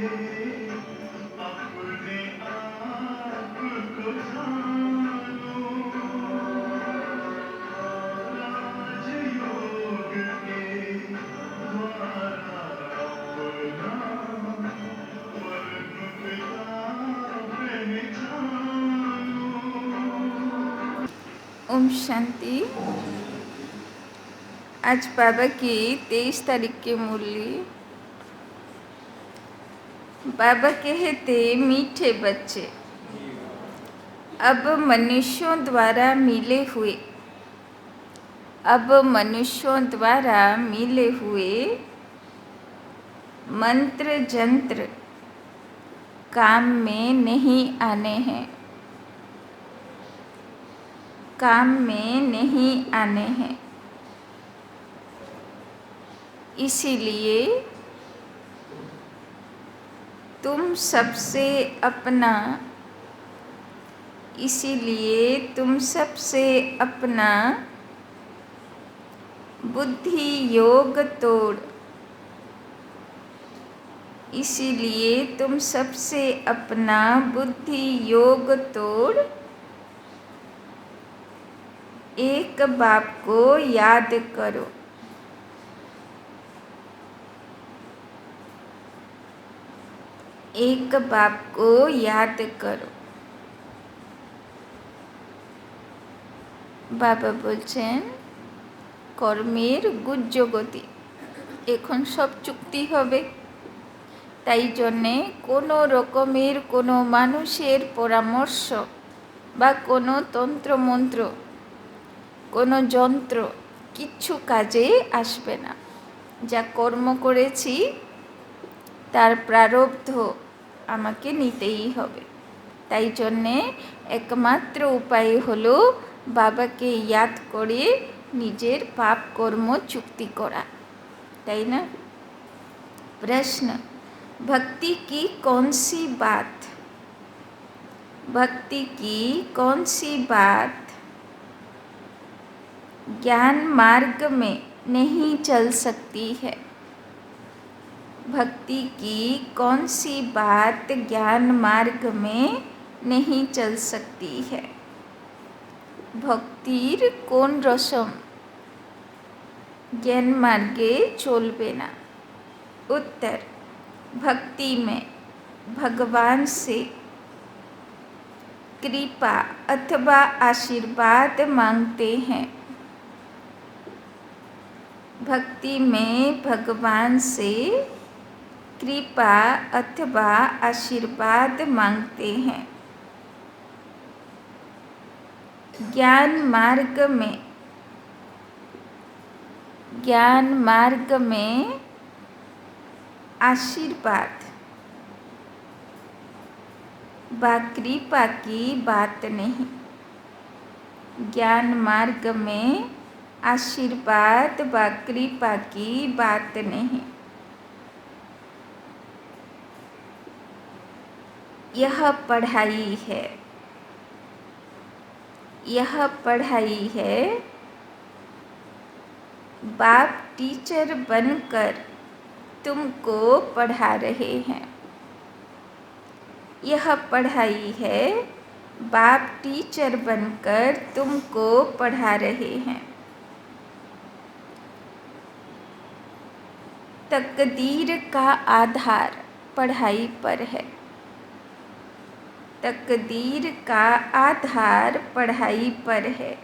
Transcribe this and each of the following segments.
अपने आप को जानो, राजयोग के द्वारा अपना वर्ग पिता पहचानो। ओम शांति। आज बाबा की 23 तारीख की मुरली। बाबा कहते मीठे बच्चे, अब मनुष्यों द्वारा मिले हुए मंत्र जंत्र काम में नहीं आने हैं, इसीलिए तुम सबसे अपना बुद्धि योग तोड़ एक बाप को याद करो। বাবা বলছেন কর্মের গুজ্জগতি, এখন সব চুক্তি হবে। তাই জন্যে কোনো রকমের কোনো মানুষের পরামর্শ বা কোনো তন্ত্রমন্ত্র, কোনো যন্ত্র কিচ্ছু কাজে আসবে না। যা কর্ম করেছি তার প্রারব্ধ আমাকে নিতেই হবে। তাই জন্যে একমাত্র উপায় হলো বাবাকে याद করে নিজের পাপ কর্ম চুক্তি করা, তাই না? प्रश्न, भक्ति की कौन सी बात ज्ञान मार्ग में नहीं चल सकती है? भक्ति की कौन सी बात ज्ञान मार्ग में नहीं चल सकती है? भक्तिर कोन रसम ज्ञान मार्गे चलबे ना? उत्तर, भक्ति में भगवान से कृपा अथवा आशीर्वाद मांगते हैं। भक्ति में भगवान से कृपा अथवा आशीर्वाद मांगते हैं। ज्ञान मार्ग में आशीर्वाद व कृपा की बात नहीं। ज्ञान मार्ग में आशीर्वाद व कृपा की बात नहीं। यह पढ़ाई है। बाप टीचर बनकर तुमको पढ़ा रहे हैं। यह पढ़ाई है, बाप टीचर बनकर तुमको पढ़ा रहे हैं। तकदीर का आधार पढ़ाई पर है। तकदीर का आधार पढ़ाई पर है।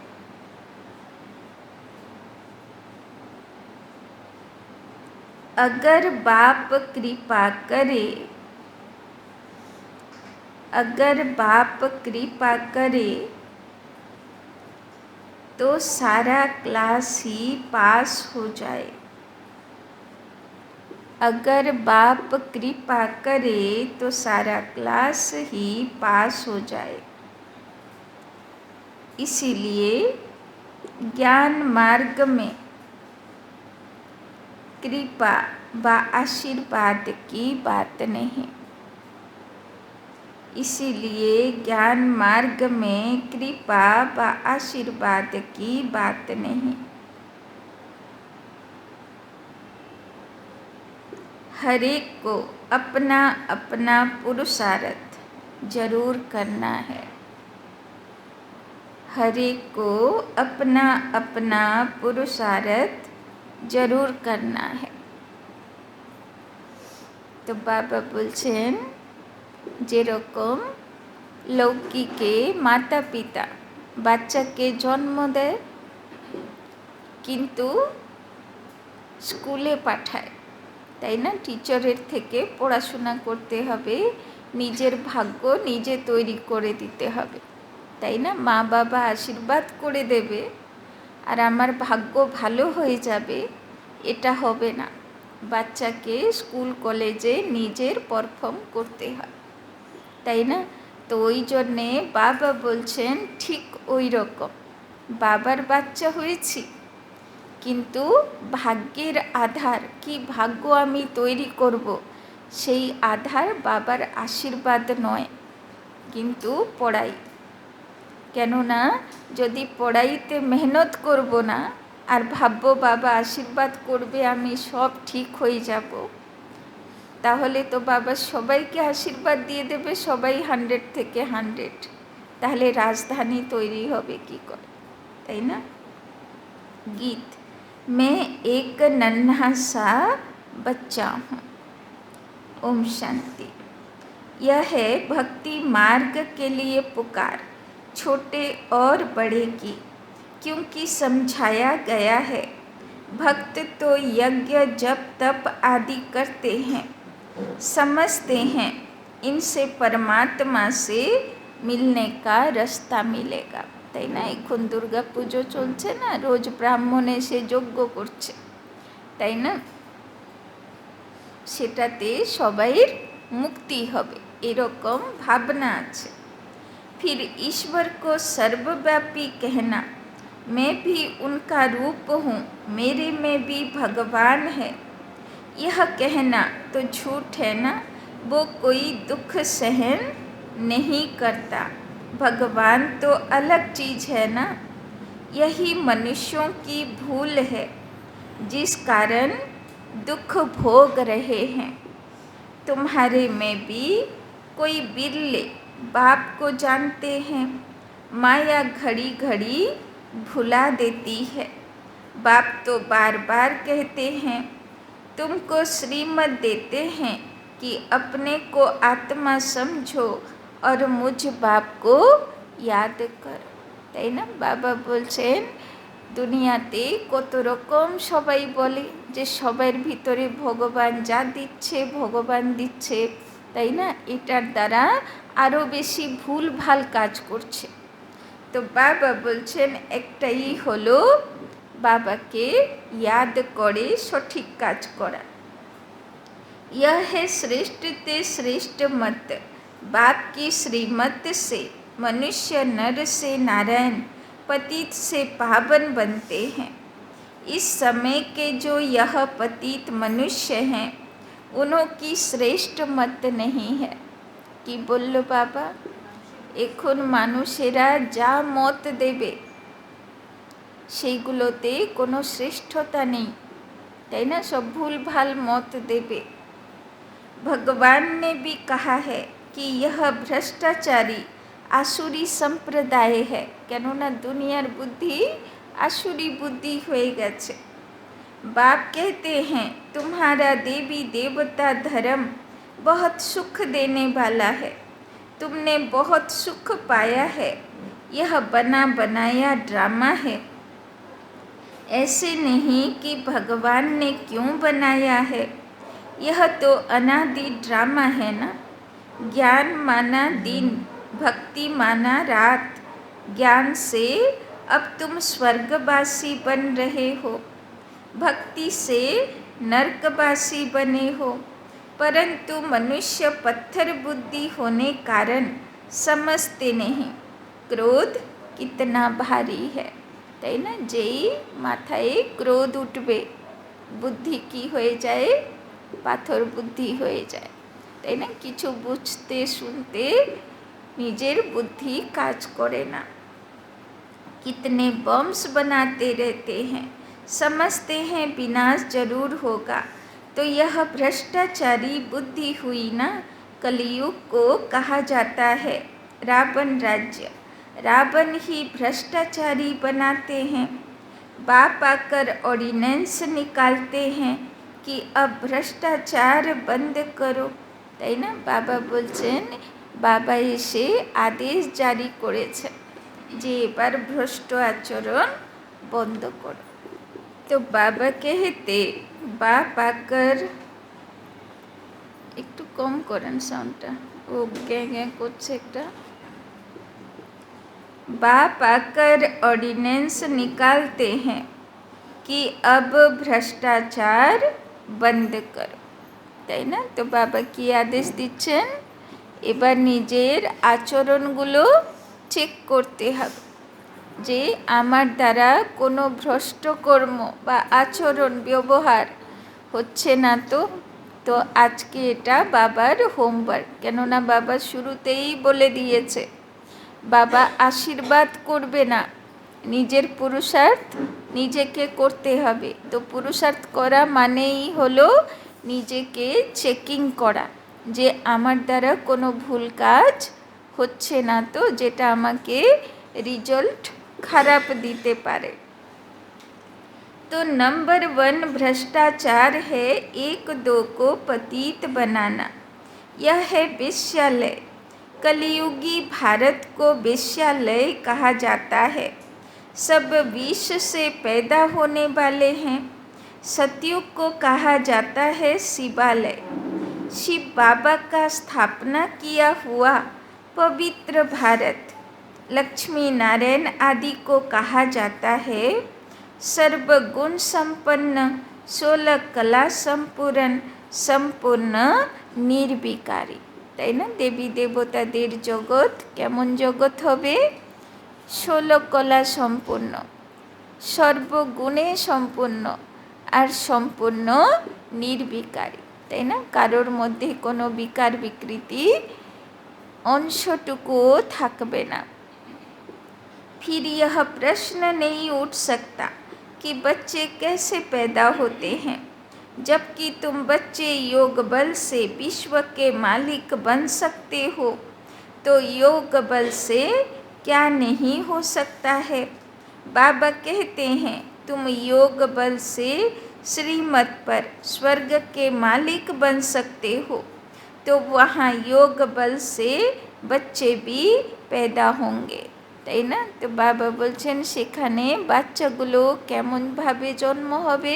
अगर बाप कृपा करे तो सारा क्लास ही पास हो जाए। अगर बाप कृपा करे तो सारा क्लास ही पास हो जाए। इसीलिए ज्ञान मार्ग में कृपा व आशीर्वाद की बात नहीं। इसीलिए ज्ञान मार्ग में कृपा व आशीर्वाद की बात नहीं। हर एक को अपना अपना पुरुषार्थ जरूर करना है। हर एक को अपना अपना पुरुषार्थ जरूर करना है। तो बाबा बोलছেন যেরকম লৌকিকে মাতা পিতা বাচ্চাকে জন্ম দেয় কিন্তু স্কুলে পাঠায়, তাই না? টিচারের থেকে পড়াশোনা করতে হবে, নিজের ভাগ্য নিজে তৈরি করে দিতে হবে, তাই না? মা বাবা আশীর্বাদ করে দেবে আর আমার ভাগ্য ভালো হয়ে যাবে, এটা হবে না। বাচ্চাকে স্কুল কলেজে নিজের পারফর্ম করতে হয়, তাই না? তো ওই জন্যে বাবা বলছেন ঠিক ওই রকম বাবার বাচ্চা হয়েছি, কিন্তু ভাগ্যের আধার কি ভাগ্য আমি তৈরি করব সেই আধার বাবার আশীর্বাদ নয়, কিন্তু পড়াই। কেননা যদি পড়াইতে মেহনত করব না আর ভাববো বাবা আশীর্বাদ করবে আমি সব ঠিক হয়ে যাব, তাহলে তো বাবা সবাইকে আশীর্বাদ দিয়ে দেবে, সবাই 100 থেকে 100, তাহলে রাজধানী তৈরি হবে কি করে, তাই না? गीत मैं एक नन्हा सा बच्चा हूँ। ओम शांति। यह है भक्ति मार्ग के लिए पुकार छोटे और बड़े की, क्योंकि समझाया गया है भक्त तो यज्ञ जप तप आदि करते हैं, समझते हैं इनसे परमात्मा से मिलने का रास्ता मिलेगा, তাই না? এখন দুর্গা পুজো চলছে না, রোজ ব্রাহ্মণ এসে যজ্ঞ করছে, তাই না? সেটাতে সবাইয়ের মুক্তি হবে এরকম ভাবনা আছে। फिर ईश्वर को सर्वव्यापी कहना, मैं भी उनका रूप हूँ, मेरे में भी भगवान है, यह कहना तो झूठ है ना। वो कोई दुख सहन नहीं करता, भगवान तो अलग चीज़ है ना। यही मनुष्यों की भूल है जिस कारण दुख भोग रहे हैं। तुम्हारे में भी कोई बिरले बाप को जानते हैं, माया घड़ी घड़ी भुला देती है। बाप तो बार बार कहते हैं तुमको श्रीमत देते हैं कि अपने को आत्मा समझो और मुझ बाप को याद करो, তাই না? বাবা বলছেন দুনিয়াতে কত রকম সবাই বলে যে সবার ভিতরে ভগবান যা দিচ্ছে ভগবান দিচ্ছে, তাই না? এটার দ্বারা আরও বেশি ভুল ভাল কাজ করছে। তো বাবা বলছেন একটাই হলো বাবাকে याद করে সঠিক কাজ করা। यह है श्रेष्ठ ते श्रेष्ठ मत, बाप की श्रीमत से मनुष्य नर से नारायण पतित से पावन बनते हैं। इस समय के जो यह पतित मनुष्य हैं उन्हों की श्रेष्ठ मत नहीं है। कि बोलो बाबा, এখন মানুষেরা যা মত দেবে সেইগুলোতে কোনো শ্রেষ্ঠতা নেই, তাই না? সব ভুল ভাল মত দেবে। भगवान ने भी कहा है कि यह भ्रष्टाचारी आसुरी संप्रदाय है, কেননা দুনিয়ার বুদ্ধি आसुरी बुद्धि হয়ে গেছে। बाप कहते हैं तुम्हारा देवी देवता धर्म बहुत सुख देने वाला है, तुमने बहुत सुख पाया है, यह बना बनाया ड्रामा है। ऐसे नहीं कि भगवान ने क्यों बनाया है, यह तो अनादि ड्रामा है ना। ज्ञान माना दिन, भक्ति माना रात, ज्ञान से अब तुम स्वर्गवासी बन रहे हो, भक्ति से नरकवासी बने हो, परंतु मनुष्य पत्थर बुद्धि होने कारण समझते नहीं क्रोध कितना भारी है, তাই না? যেই মাথায় ক্রোধ উঠবে বুদ্ধি কি হয়ে যায়, পাথর বুদ্ধি হয়ে যায়, তাই না? কিছু বুঝতে শুনতে নিজের বুদ্ধি কাজ করে না। कितने बम्स बनाते रहते हैं, समझते हैं विनाश जरूर होगा, तो यह भ्रष्टाचारी बुद्धि हुई ना। कलयुग को कहा जाता है रावण राज्य। रावण ही भ्रष्टाचारी बनाते हैं। बाप आकर ऑर्डिनेंस निकालते हैं कि अब भ्रष्टाचार बंद करो, তাই না? বাবা বলছেন, বাবা এসে আদেশ জারি করেছে যে এবার ভ্রষ্ট আচরণ বন্ধ করো। তো বাবা कहते, বাপ আকার, একটু কম করেন সাউন্ডটা, ও গ্যাঁ গ্যাঁ করছে একটা। बाप आकर ऑर्डिनेंस निकालते हैं कि अब भ्रष्टाचार बंद करो, তাই না? তো বাবা কি আদেশ দিচ্ছেন? এবার নিজের আচরণগুলো চেক করতে হবে যে আমার দ্বারা কোনো ভ্রষ্ট কর্ম বা আচরণ ব্যবহার হচ্ছে না। তো আজকে এটা বাবার হোমওয়ার্ক, কেননা বাবা শুরুতেই বলে দিয়েছে বাবা আশীর্বাদ করবে না, নিজের পুরুষার্থ নিজেকে করতে হবে। তো পুরুষার্থ করা মানেই হলো নিজেকে চেকিং করা যে আমার দ্বারা কোনো ভুল কাজ হচ্ছে না, তো যেটা আমাকে রিজল্ট খারাপ দিতে পারে। तो नंबर 1 भ्रष्टाचार है 1-2 को पतित बनाना। यह है वेश्यालय। कलियुगी भारत को वेश्यालय कहा जाता है। सब विष से पैदा होने वाले हैं। सतयुग को कहा जाता है शिवालय। शिव बाबा का स्थापना किया हुआ पवित्र भारत। लक्ष्मी नारायण आदि को कहा जाता है सर्वगुण संपन्न, 16 कला संपूर्ण, সম্পূর্ণ নির্বিকারী, তাই না? দেবী দেবতাদের জগৎ কেমন জগৎ হবে? 16 কলা সম্পূর্ণ, সর্বগুণে সম্পূর্ণ আর সম্পূর্ণ নির্বিকারী, তাই না? কারোর মধ্যে কোনো বিকার বিকৃতি अंशटुकुओ থাকবে না। फिर यह प्रश्न नहीं उठ सकता कि बच्चे कैसे पैदा होते हैं, जबकि तुम बच्चे योग बल से विश्व के मालिक बन सकते हो, तो योग बल से क्या नहीं हो सकता है? बाबा कहते हैं तुम योग बल से श्रीमत पर स्वर्ग के मालिक बन सकते हो, तो वहाँ योग बल से बच्चे भी पैदा होंगे, তাই না? তো বাবা বলছেন সেখানে বাচ্চাগুলো কেমনভাবে জন্ম হবে,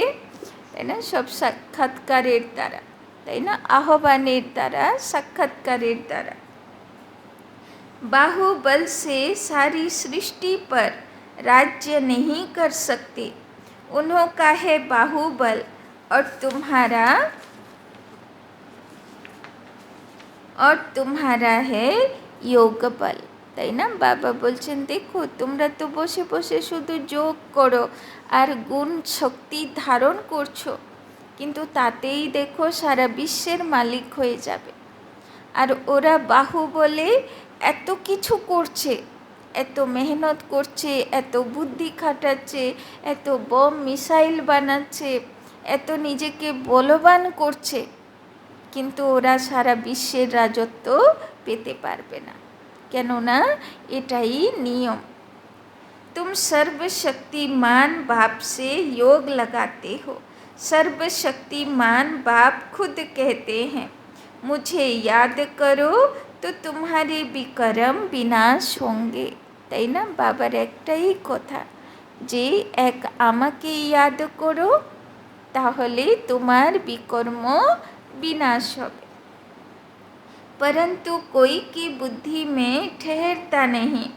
তাই না? সব সাক্ষাৎকারের দ্বারা, তাই না? আহ্বানের দ্বারা, সাক্ষাৎকারের দ্বারা। बाहुबल से सारी सृष्टि पर राज्य नहीं कर सकते, उन्हों का है बाहुबल और तुम्हारा है योग बल, তাই না? বাবা বলছেন দেখো তোমরা তো বসে বসে শুধু যোগ করো আর গুণ শক্তি ধারণ করছো, কিন্তু তাতেই দেখো সারা বিশ্বের মালিক হয়ে যাবে। আর ওরা বাহুবলে এত কিছু করছে, এত মেহনত করছে, এত বুদ্ধি খাটাচ্ছে, এত বম মিসাইল বানাচ্ছে, এত নিজেকে বলবান করছে, কিন্তু ওরা সারা বিশ্বের রাজত্ব পেতে পারবে না, কেননা এটাই নিয়ম। तुम सर्वशक्तिमान बाप से योग लगाते हो। सर्वशक्तिमान बाप खुद कहते हैं मुझे याद करो तो तुम्हारे विकर्म विनाश होंगे, তাই না? বাবার একটাই কথা যে এক আমাকে ইয়াদ করো তাহলে তোমার বিকর্ম विनाश হবে। परंतु कोई की बुद्धि में ठहरता नहीं,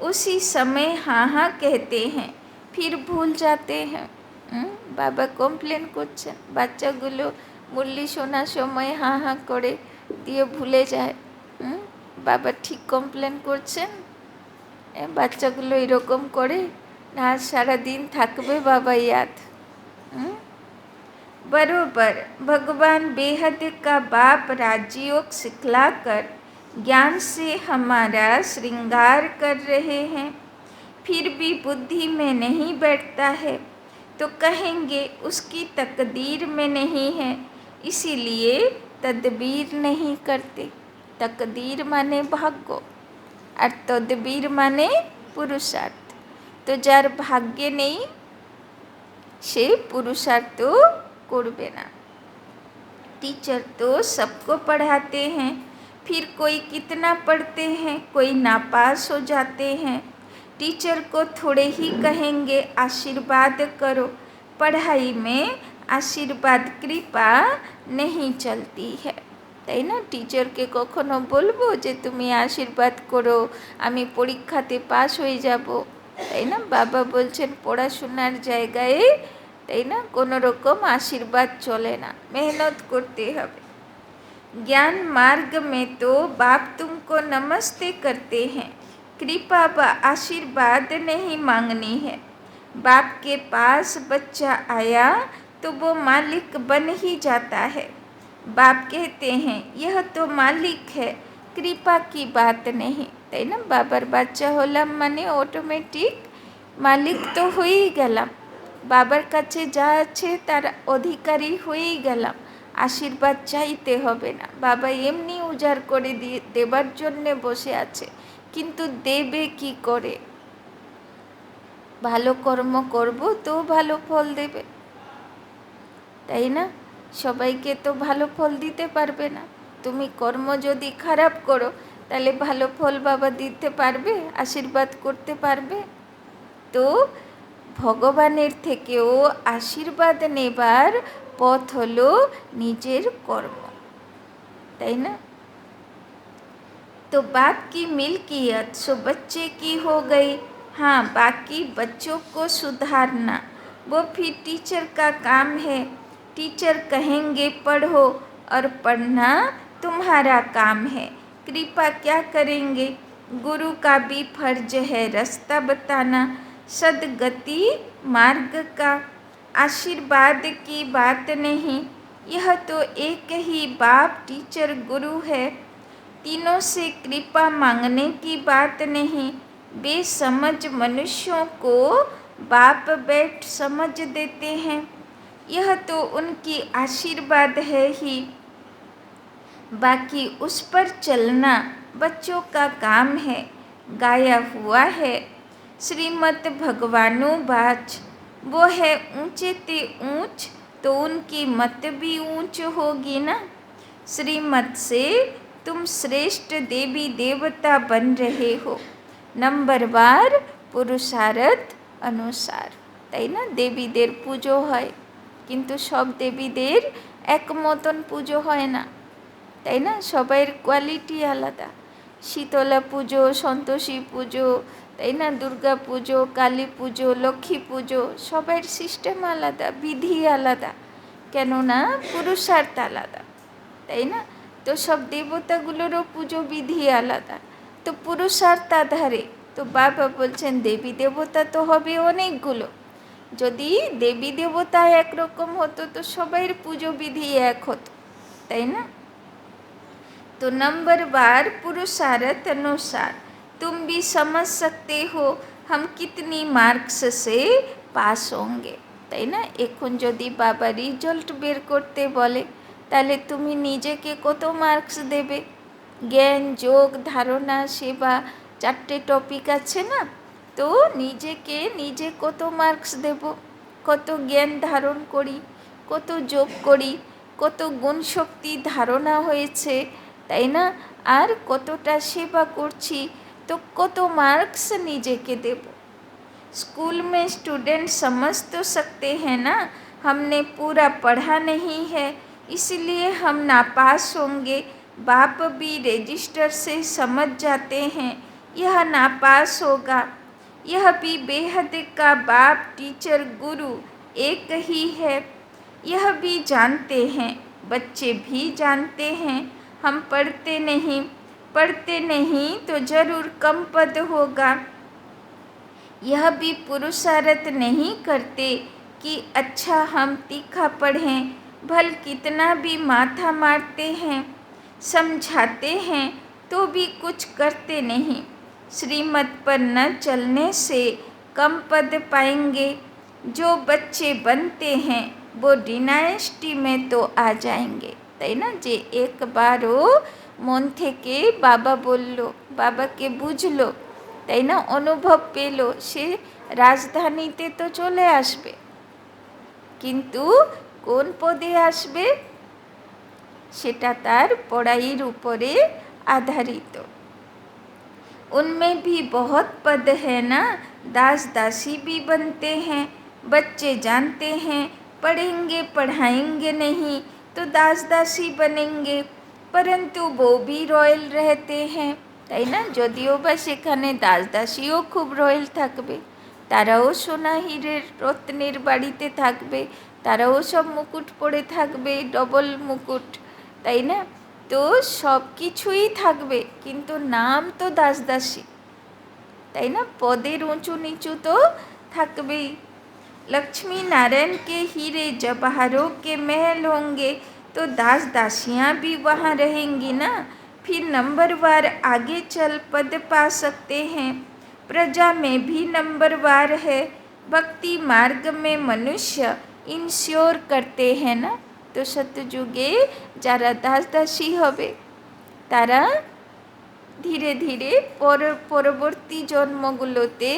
उसी समय हाँ हाँ कहते हैं फिर भूल जाते हैं। বাবা কমপ্লেন করছেন বাচ্চাগুলো মুরলি শোনার সময় হাঁ হাঁ করে দিয়ে ভুলে যায়। বাবা ঠিক কমপ্লেন করছেন বাচ্চাগুলো এরকম করে না, সারাদিন থাকবে বাবা याद। बरोबर भगवान बेहद का बाप राजयोग सिखलाकर ज्ञान से हमारा श्रृंगार कर रहे हैं, फिर भी बुद्धि में नहीं बैठता है। तो कहेंगे उसकी तकदीर में नहीं है, इसीलिए तदबीर नहीं करते। तकदीर माने भाग्य और तदबीर माने पुरुषार्थ। तो जार भाग्य नहीं से पुरुषार्थ करबे ना। टीचर तो सबको पढ़ाते हैं, फिर कोई कितना पढ़ते हैं, कोई नापास हो जाते हैं। टीचर को थोड़े ही कहेंगे आशीर्वाद करो, पढ़ाई में आशीर्वाद कृपा नहीं चलती है, তাই না? টিচারকে কখনো বলবো যে তুমি আশীর্বাদ করো, আমি পরীক্ষাতে পাস হয়ে যাব, তাই না? বাবা বলছেন পড়াশোনার জায়গায়, তাই না, কোনো রকম আশীর্বাদ চলে না, মেহনত করতে হবে। ज्ञान मार्ग में तो बाप तुमको नमस्ते करते हैं, कृपा व आशीर्वाद नहीं मांगनी है। बाप के पास बच्चा आया तो वो मालिक बन ही जाता है। बाप कहते हैं यह तो मालिक है, कृपा की बात नहीं, তাই না? বাবার বাচ্চা হলাম মানে অটোমেটিক মালিক তো হয়েই গেলাম, বাবার কাছে যা আছে তার অধিকারী হয়েই গেলাম, আশীর্বাদ চাইতে হবে না। বাবা এমনি উজাড় করে দিয়ে দেবার জন্যে বসে আছে, কিন্তু দেবে কি করে? ভালো কর্ম করব তো ভালো ফল দেবে, তাই না? সবাইকে তো ভালো ফল দিতে পারবে না। তুমি কর্ম যদি খারাপ করো তাহলে ভালো ফল বাবা দিতে পারবে, আশীর্বাদ করতে পারবে? তো ভগবানের থেকেও আশীর্বাদ নেবার পথ হলো নিজের কর্ম, তাই না? तो बाप की मिल्कियत सो बच्चे की हो गई। हाँ, बाकी बच्चों को सुधारना वो फिर टीचर का काम है। टीचर कहेंगे पढ़ो और पढ़ना तुम्हारा काम है। कृपा क्या करेंगे? गुरु का भी फर्ज है रास्ता बताना, सदगति मार्ग का। आशीर्वाद की बात नहीं, यह तो एक ही बाप टीचर गुरु है। तीनों से कृपा मांगने की बात नहीं, बेसमझ मनुष्यों को बाप बैठ समझ देते हैं, यह तो उनकी आशीर्वाद है ही। बाकी उस पर चलना बच्चों का काम है। गाया हुआ है श्रीमद् भगवानुवाच, वो है ऊंचे ते ऊंच तो उनकी मत भी ऊंच होगी ना। श्रीमद् से तुम श्रेष्ठ देवी देवता बन रहे हो, नंबरवार पुरुषार्थ अनुसार, তাই না? দেবীদের পুজো হয়, কিন্তু সব দেবীদের এক মতন পুজো হয় না, তাই না? সবাইয়ের কোয়ালিটি আলাদা। শীতলা পুজো, সন্তোষী পুজো, তাই না, দুর্গা পুজো, কালী পুজো, লক্ষ্মী পুজো, সবাইয়ের সিস্টেম আলাদা, বিধি আলাদা, কেননা পুরুষার্থ আলাদা, তাই না? তো সব দেবতাগুলোরও পুজো বিধি আলাদা। তো পুরুষার্থ আধারে তো বাবা বলছেন দেবী দেবতা তো হবে অনেকগুলো। যদি দেবী দেবতা একরকম হতো তো সবাইয়ের পুজো বিধি এক হতো, তাই না? तो नंबरवार पुरुषार्थ अनुसार तुम भी समझ सकते हो हम कितनी मार्क्स से पास होंगे, তাই না? এখন যদি বাবা রিজল্ট বের করতে বলে তাহলে তুমি নিজেকে কত মার্কস দেবে? জ্ঞান, যোগ, ধারণা, সেবা, 4টে টপিক আছে না? তো নিজেকে নিজে কত মার্কস দেব? কত জ্ঞান ধারণ করি, কত যোগ করি, কত গুণ শক্তি ধারণা হয়েছে, তাই না? আর কতটা সেবা করছি, তো কত মার্কস নিজেকে দেব? स्कूल में स्टूडेंट समझ तो सकते हैं ना, हमने पूरा पढ़ा नहीं है इसलिए हम नापास होंगे। बाप भी रजिस्टर से समझ जाते हैं यह नापास होगा। यह भी बेहद का बाप टीचर गुरु एक ही है, यह भी जानते हैं, बच्चे भी जानते हैं। हम पढ़ते नहीं तो ज़रूर कम पद होगा। यह भी पुरुषार्थ नहीं करते कि अच्छा हम तीखा पढ़ें, भल कितना भी माथा मारते हैं, समझाते हैं तो भी कुछ करते नहीं। श्रीमत पर न चलने से कम पद पाएंगे, जो बच्चे बनते हैं वो ডিনাইস্টি में तो आ जाएंगे, তাই না? যে একবারও মন থেকে বাবা বলল, বাবাকে বুঝলো, তাই না, অনুভব পেল, সে রাজধানীতে তো চলে আসবে। কিন্তু কোন পদে আসবে সেটা তার পড়াইয়ের উপরে आधारित। उनमें भी बहुत पद है ना, दास दासी भी बनते हैं। बच्चे जानते हैं पढ़ेंगे पढ़ाएंगे नहीं तो दास दासी बनेंगे, परंतु वो भी रॉयल रहते हैं, তাই না? যদিও বা সেখানে দাস দাসীও খুব রয়্যাল থাকবে, তারাও সোনা হীরের রত্নের বাড়িতে থাকবে, তারাও সব মুকুট পরে থাকবে, ডবল মুকুট, তাই না? তো সব কিছুই থাকবে, কিন্তু নাম তো দাস দাসী, তাই না? পদের উঁচু নিচু তো থাকবেই। लक्ष्मी नारायण के हीरे जवाहरों के महल होंगे तो दास दासियाँ भी वहाँ रहेंगी ना। फिर नंबरवार आगे चल पद पा सकते हैं। प्रजा में भी नंबरवार है। भक्ति मार्ग में मनुष्य इंश्योर करते हैं ना। तो सतयुगे যারা দাস দাসী হবে তারা ধীরে ধীরে পরবর্তী জন্মগুলোতে,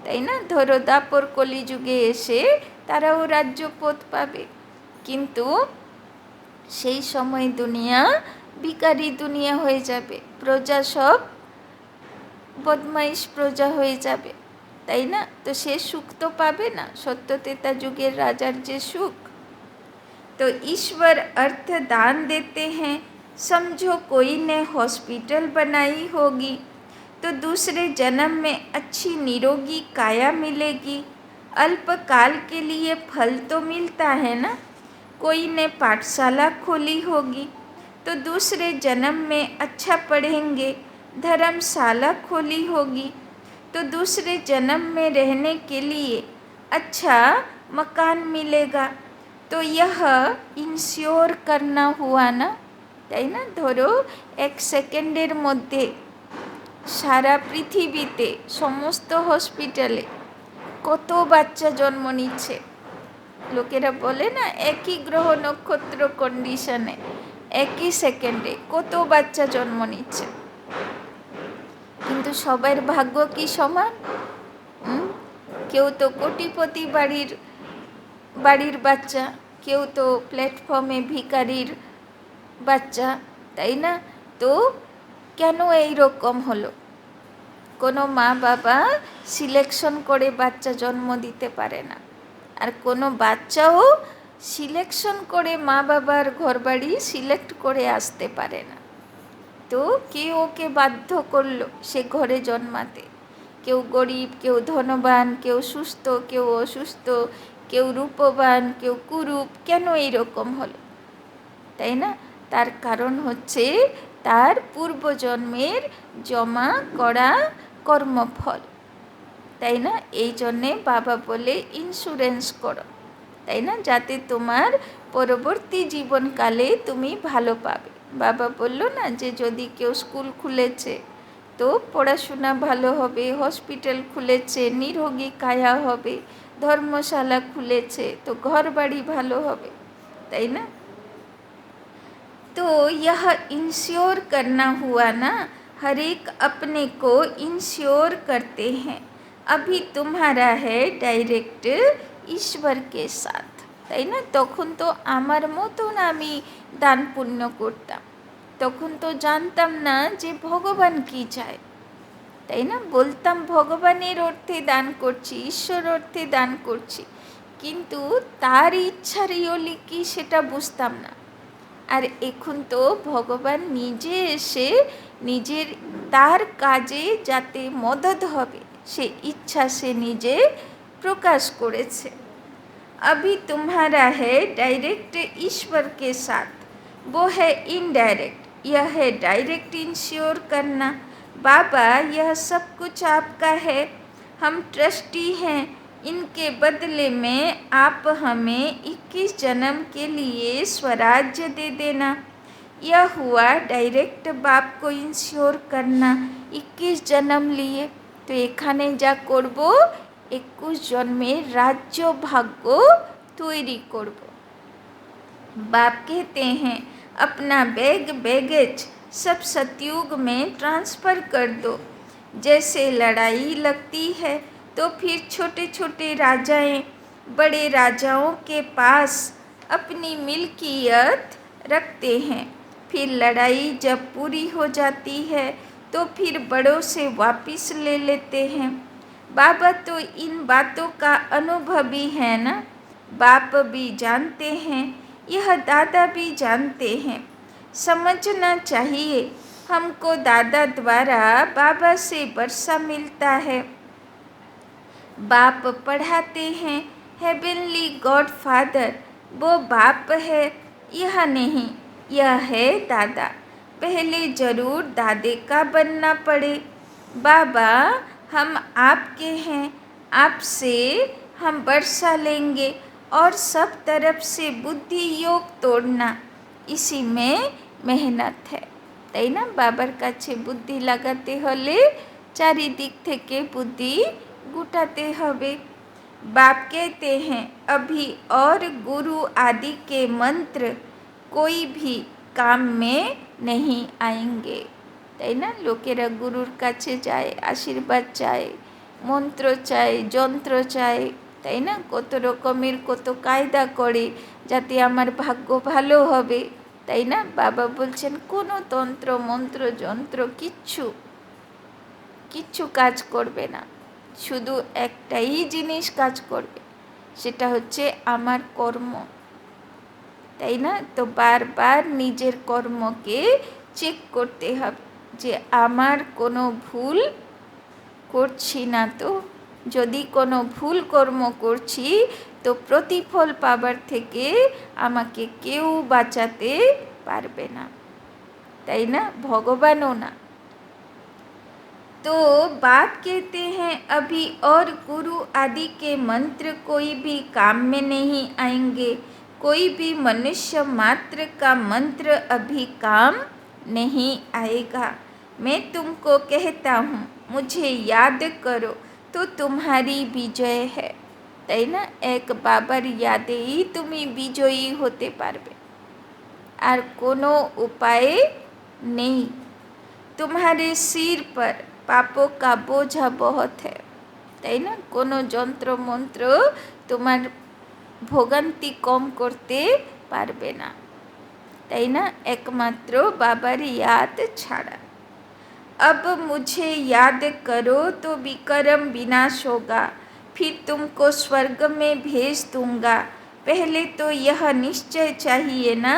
তাই না, ধরো দাপর কলিযুগে এসে তারাও রাজ্যপদ পাবে। কিন্তু সেই সময় দুনিয়া ভিখারি দুনিয়া হয়ে যাবে, প্রজা সব বদমাইশ প্রজা হয়ে যাবে, তাই না? তো সে সুখ তো পাবে না, সত্যতেতা যুগের রাজার যে সুখ। तो ईश्वर अर्थ दान देते हैं। समझो कोई ने हॉस्पिटल बनाई होगी तो दूसरे जन्म में अच्छी निरोगी काया मिलेगी। अल्पकाल के लिए फल तो मिलता है ना। कोई ने पाठशाला खोली होगी तो दूसरे जन्म में अच्छा पढ़ेंगे। धर्मशाला खोली होगी तो दूसरे जन्म में रहने के लिए अच्छा मकान मिलेगा। तो यह इंश्योर करना हुआ ना, তাই না? ধরো 1 সেকেন্ডের মধ্যে সারা পৃথিবীতে সমস্ত হসপিটালে কত বাচ্চা জন্ম নিচ্ছে। লোকেরা বলে না, একই গ্রহ নক্ষত্র কন্ডিশনে একই সেকেন্ডে কত বাচ্চা জন্ম নিচ্ছে, কিন্তু সবার ভাগ্য কি সমান? কেউ তো কোটিপতি বাড়ির বাচ্চা, কেউ তো প্ল্যাটফর্মে ভিখারির বাচ্চা, তাই না? তো কেন এই রকম হলো? কোনো মা বাবা সিলেকশন করে বাচ্চা জন্ম দিতে পারে না, আর কোনো বাচ্চাও সিলেকশন করে মা বাবার ঘরবাড়ি সিলেক্ট করে আসতে পারে না। তো কে ওকে বাধ্য করলো সে ঘরে জন্মাতে? কেউ গরিব, কেউ ধনবান, কেউ সুস্থ, কেউ অসুস্থ, কেউ রূপবান, কেউ কুরূপ। কেন এইরকম হলো, তাই না? তার কারণ হচ্ছে তার পূর্বজন্মের জমা করা কর্মফল, তাই না? এই জন্যে বাবা বলে ইন্স্যুরেন্স করো, তাই না, যাতে তোমার পরবর্তী জীবনকালে তুমি ভালো পাবে। বাবা বললো না যে যদি কেউ স্কুল খুলেছে তো পড়াশোনা ভালো হবে, হসপিটাল খুলেছে নিরোগী কায়া হবে, ধর্মশালা খুলেছে তো ঘর বাড়ি ভালো হবে, তাই না? तो यह इंश्योर करना हुआ ना, हर एक अपने को इंश्योर करते हैं। अभी तुम्हारा है डायरेक्ट ईश्वर के साथ, তাই না? তখন তো আমার মতন আমি দান পুণ্য করতাম, তখন তো জানতাম না যে ভগবান কি চায়, তাই না? বলতাম ভগবানের অর্থে দান করছি, ঈশ্বর অর্থে দান করছি, কিন্তু তার ইচ্ছা রিয়লি কি সেটা বুঝতাম না। আর এখন তো ভগবান নিজে এসে নিজের তার কাজে যাতে মদত হবে সে ইচ্ছা সে নিজে প্রকাশ করেছে। अभी तुम्हारा है डायरेक्ट ईश्वर के साथ, वो है इनडायरेक्ट, यह है डायरेक्ट इंश्योर करना। बाबा यह सब कुछ आपका है, हम ट्रस्टी हैं, इनके बदले में आप हमें 21 जन्म के लिए स्वराज्य दे देना। यह हुआ डायरेक्ट बाप को इंश्योर करना, 21 जन्म लिए। तो एखाने जा करब 21 জন্মের রাজ্য ভাগ্য তৈরি করব। बाप कहते हैं अपना बैगेज सब सतयुग में ट्रांसफ़र कर दो। जैसे लड़ाई लगती है तो फिर छोटे छोटे राजाएं बड़े राजाओं के पास अपनी मिल्कियत रखते हैं, फिर लड़ाई जब पूरी हो जाती है तो फिर बड़ों से वापस ले लेते हैं। बाबा तो इन बातों का अनुभवी है ना, बाप भी जानते हैं, यह दादा भी जानते हैं। समझना चाहिए हमको दादा द्वारा बाबा से वर्षा मिलता है। बाप पढ़ाते हैं हेवनली गॉड फादर, वो बाप है, यह नहीं, यह है दादा। पहले ज़रूर दादे का बनना पड़े। बाबा हम आपके हैं, आपसे हम वर्षा लेंगे और सब तरफ से बुद्धि योग तोड़ना, इसी में मेहनत है। তাই না? বাবার কাছে বুদ্ধি লাগাতে হলে চারিদিক থেকে বুদ্ধি गुटाते হবে। बाप कहते हैं अभी और गुरु आदि के मंत्र कोई भी काम में नहीं आएंगे। তাই না? লোকেরা গুরুর কাছে যায়, আশীর্বাদ চায়, মন্ত্র চায়, যন্ত্র চায়, তাই না? কত রকমের কত কায়দা করে যাতে আমার ভাগ্য ভালো হবে, তাই না? বাবা বলছেন কোনো তন্ত্র মন্ত্র যন্ত্র কিচ্ছু কাজ করবে না, শুধু একটাই জিনিস কাজ করবে, সেটা হচ্ছে আমার কর্ম, তাই না? তো বারবার নিজের কর্মকে চেক করতে হবে যে আমার কোনো ভুল করছি না তো। যদি কোনো ভুল কর্ম করছি তো প্রতিফল পাবার থেকে আমাকে কেউ বাঁচাতে পারবে না, তাই না? ভগবানও না। तो बाप कहते हैं अभी और गुरु आदि के मंत्र कोई भी काम में नहीं आएंगे, कोई भी मनुष्य मात्र का मंत्र अभी काम नहीं आएगा। मैं तुमको कहता हूँ मुझे याद करो तो तुम्हारी विजय है, তাই না? এক বাবার ইয়াদেই তুমি বিজয়ী হতে পারবে, আর কোনো উপায় নেই। तुम्हारे सिर पर पापों का बोझा बहुत है, তাই না? কোনো যন্ত্র মন্ত্র তোমার ভোগান্তি কম করতে পারবে না, তাই না? একমাত্র বাবার याद ছাড়া। अब मुझे याद करो तो विक्रम विनाश होगा, फिर तुमको स्वर्ग में भेज दूंगा। पहले तो यह निश्चय चाहिए ना,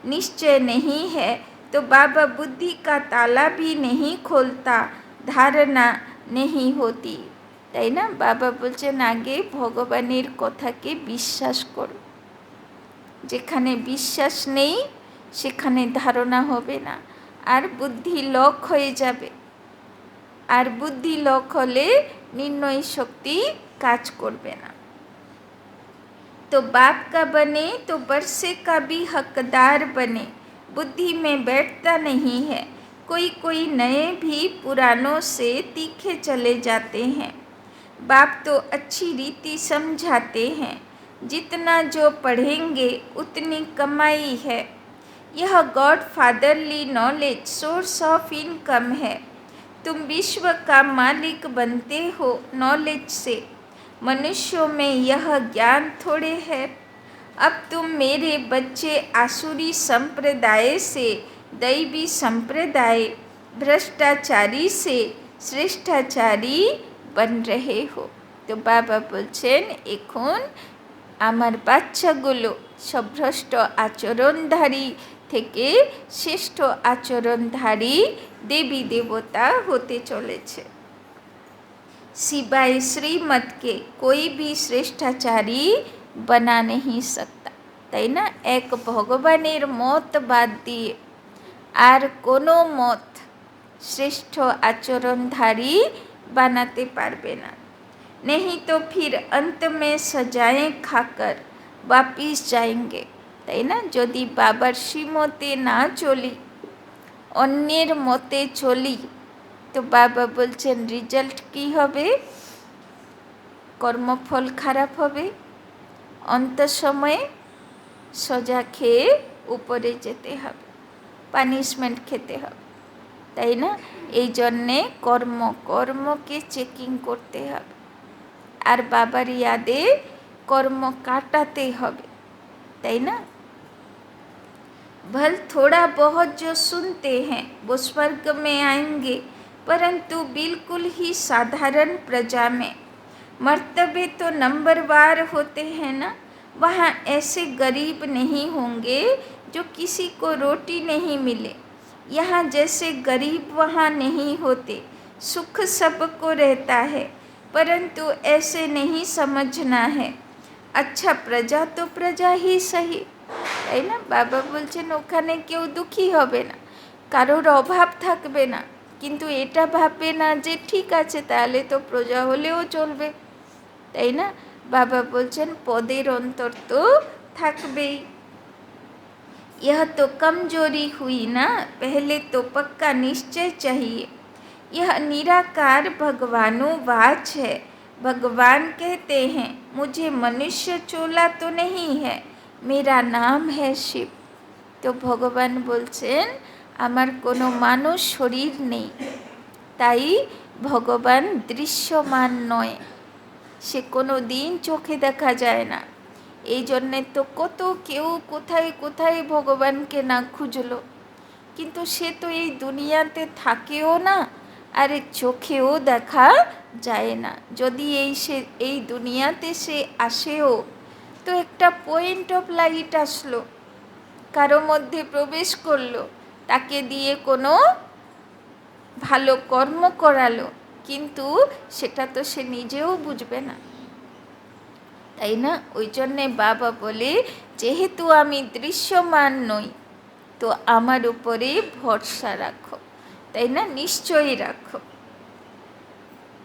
निश्चय नहीं है तो बाबा बुद्धि का ताला भी नहीं खोलता, धारणा नहीं होती, তাই না? বাবা বলছেন আগে ভগবানের কথাকে বিশ্বাস করো, যেখানে বিশ্বাস নেই সেখানে ধারণা হবে না, আর বুদ্ধি লক হয়ে যাবে, আর বুদ্ধি লক হলে নির্ণয় শক্তি কাজ করবে না। तो बाप का बने तो वर्षे का भी हकदार बने, बुद्धि में बैठता नहीं है। कोई कोई नए भी पुरानों से तीखे चले जाते हैं। बाप तो अच्छी रीति समझाते हैं, जितना जो पढ़ेंगे उतनी कमाई है। यह God fatherly knowledge source of income है। तुम विश्व का मालिक बनते हो नॉलेज से, मनुष्यों में यह ज्ञान थोड़े है। अब तुम मेरे बच्चे आसुरी संप्रदाय से दैवी संप्रदाय, भ्रष्टाचारी से श्रेष्ठाचारी बन रहे हो। तो बाबा বলছেন এখন আমার বাচ্চাগুলো সব ভ্রষ্ট আচরণধারী থেকে শ্রেষ্ঠ আচরণধারী দেবী দেবতা হতে চলেছে। सिवाय श्रीमत के कोई भी श्रेष्ठाचारी बना नहीं सकता, তাই না? এক ভগবানের মত বাদ দিয়ে আর কোনো মত শ্রেষ্ঠ আচরণধারী বানাতে পারবে না। नहीं तो फिर अंत में सजाएं खाकर वापिस जाएंगे, তাই না? যদি বাবার শ্রীমতে না চলি, অন্যের মতে চলি, তো বাবা বলছেন রেজাল্ট কী হবে? কর্মফল খারাপ হবে, অন্ত সময়ে সোজা খেয়ে উপরে যেতে হবে, পানিশমেন্ট খেতে হবে, তাই না? এই জন্যে কর্মকে চেকিং করতে হবে, আর বাবার ইয়াদে কর্ম काटाते হবে, তাই না? भल थोड़ा बहुत जो सुनते हैं वो स्वर्ग में आएंगे, परंतु बिल्कुल ही साधारण प्रजा में। मर्तबे तो नंबरवार होते हैं ना, वहाँ ऐसे गरीब नहीं होंगे जो किसी को रोटी नहीं मिले। यहाँ जैसे गरीब वहाँ नहीं होते, सुख सबको रहता है, परंतु ऐसे नहीं समझना है। अच्छा प्रजा तो प्रजा ही सही, তাই না? বাবা বলছেন ওখানে কেউ দুঃখী হবে না, কারোর অভাব থাকবে না, কিন্তু এটা ভাববে না যে ঠিক আছে তাহলে তো প্রজা হলেও চলবে, তাই না? বাবা বলছেন পদের অন্তর তো থাকবেই। यह तो कमजोरी हुई ना, पहले तो पक्का निश्चय चाहिए। यह निराकार भगवानुवाच है। भगवान कहते हैं मुझे मनुष्य चोला तो नहीं है, मेरा नाम है शिव। तो भगवान बोलছেন আমার কোনো মানুষ শরীর নেই, তাই ভগবান দৃশ্যমান নয়, সে কোনো দিন চোখে দেখা যায় না। এই জন্যে তো কত কেউ কোথায় কোথায় ভগবানকে না খুঁজলো, কিন্তু সে তো এই দুনিয়াতে থাকেও না, আর চোখেও দেখা যায় না। যদি এই দুনিয়াতে সে আসেও তো একটা পয়েন্ট অফ লাইট আসলো, কারো মধ্যে প্রবেশ করলো, তাকে দিয়ে কোনো ভালো কর্ম করালো, কিন্তু সেটা তো সে নিজেও বুঝবে না, তাই না? ওই জন্যে বাবা বলে যেহেতু আমি দৃশ্যমান নই তো আমার উপরে ভরসা রাখো, তাই না? নিশ্চয়ই রাখো।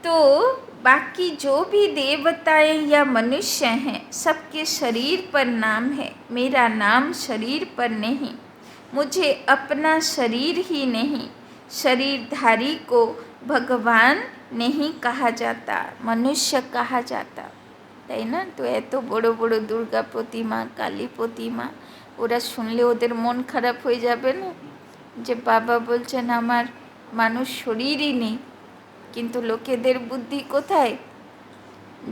तो बाकी जो भी देवताएं या मनुष्य हैं सबके शरीर पर नाम है, मेरा नाम शरीर पर नहीं। मुझे अपना शरीर ही नहीं, शरीरधारी को भगवान नहीं कहा जाता, मनुष्य कहा जाता, তাই না? তো এত বড় বড় দুর্গা প্রতিমা, কালী প্রতিমা, ওরা শুনলে ওদের মন খারাপ হয়ে যাবে না যে বাবা বলছেন আমার মানুষ শরীরই নেই, কিন্তু লোকেদের বুদ্ধি কোথায়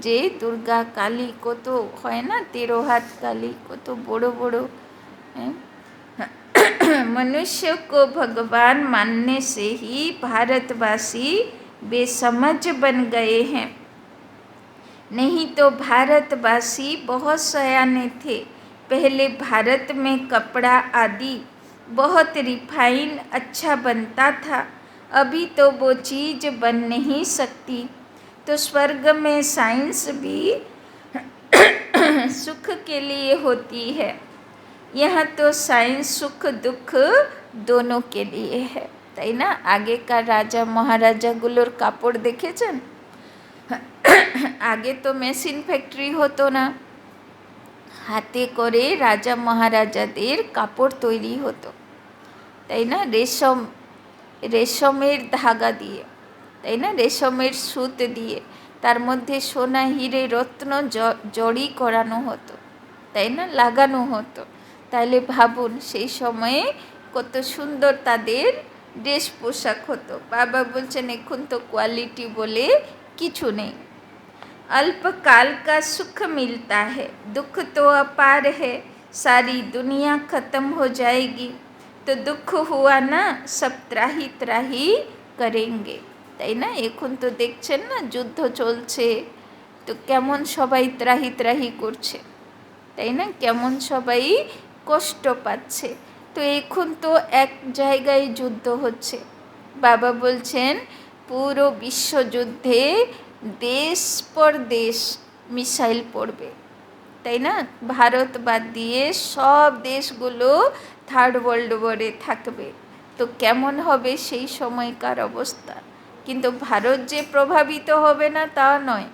যে দুর্গা কালী কত হয় না, 13 हाथ काली কত বড় বড়। मनुष्य को भगवान मानने से ही भारतवासी बेसमझ बन गए हैं, नहीं तो भारतवासी बहुत सयाने थे। पहले भारत में कपड़ा आदि बहुत रिफाइन अच्छा बनता था, अभी तो वो चीज़ बन नहीं सकती। तो स्वर्ग में साइंस भी सुख के लिए होती है, यहाँ तो साइंस सुख दुख दोनों के लिए है, তাই না? আগেকার রাজা মহারাজাগুলোর কাপড় দেখেছেন? আগে তো মেশিন ফ্যাক্টরি হতো না, হাতে করে রাজা মহারাজাদের কাপড় তৈরি হতো, তাই না? রেশমের ধাগা দিয়ে, তাই না? রেশমের সুত দিয়ে তার মধ্যে সোনা হিরে রত্ন জড়ি করানো হতো, তাই না? লাগানো হতো। তাহলে ভাবুন সেই সময়ে কত সুন্দর তাদের ড্রেস পোশাক হতো। বাবা বলছেন এখন তো কোয়ালিটি বলে কিছু নেই। अल्पकाल का सुख मिलता है, दुख तो अपार है, सारी दुनिया ख़त्म हो जाएगी, तो दुख हुआ ना सब त्राही त्राही करेंगे, তাই না? এখন তো দেখছেন না যুদ্ধ চলছে, তো কেমন সবাই ত্রাহি ত্রাহি করছে, তাই না? কেমন সবাই কষ্ট পাচ্ছে। তো এখন তো এক জায়গায় যুদ্ধ হচ্ছে, বাবা বলছেন পুরো বিশ্বযুদ্ধে দেশ পর দেশ মিসাইল পড়বে, তাই না? ভারত বাদ দিয়ে সব দেশগুলো থার্ড ওয়ার্ল্ড ওয়ারে থাকবে, তো কেমন হবে সেই সময়কার অবস্থা। কিন্তু ভারত যে প্রভাবিত হবে না তা নয়,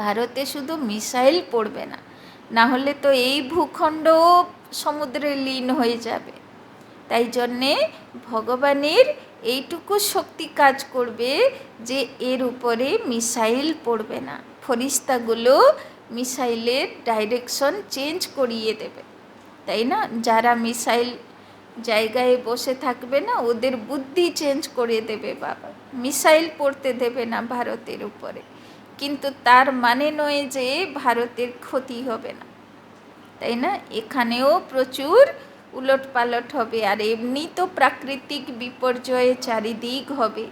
ভারতে শুধু মিসাইল পড়বে না, না হলে তো এই ভূখণ্ডও সমুদ্রে লীন হয়ে যাবে। তাই জন্যে ভগবানের এইটুকু শক্তি কাজ করবে যে এর উপরে মিসাইল পড়বে না, ফরিস্তাগুলো মিসাইলের ডাইরেকশন চেঞ্জ করিয়ে দেবে, তাই না? যারা মিসাইল জায়গায় বসে থাকবে না, ওদের বুদ্ধি চেঞ্জ করে দেবে বাবা। মিসাইল পড়তে দেবে না ভারতের উপরে, কিন্তু তার মানে নয় যে ভারতের ক্ষতি হবে না, তাই না? এখানেও প্রচুর উলটপালট হবে। আর এমনি তো প্রাকৃতিক বিপর্যয়ে চারিদিক হবে।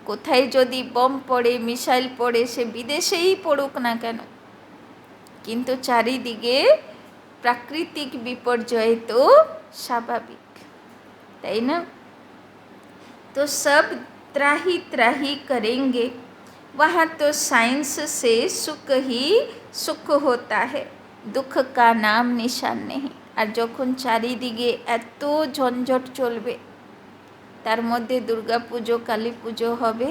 কোথায় যদি বম পড়ে, মিসাইল পড়ে, সে বিদেশেই পড়ুক না কেন, কিন্তু চারিদিকে প্রাকৃতিক বিপর্যয় তো স্বাভাবিক, তাই না? तो सब त्राही त्राही करेंगे, वहाँ तो साइंस से सुख ही सुख होता है, दुख का नाम निशान नहीं। আর যখন চারিদিকে এত ঝঞ্ঝট চলবে, তার মধ্যে দুর্গা পুজো, কালী পুজো হবে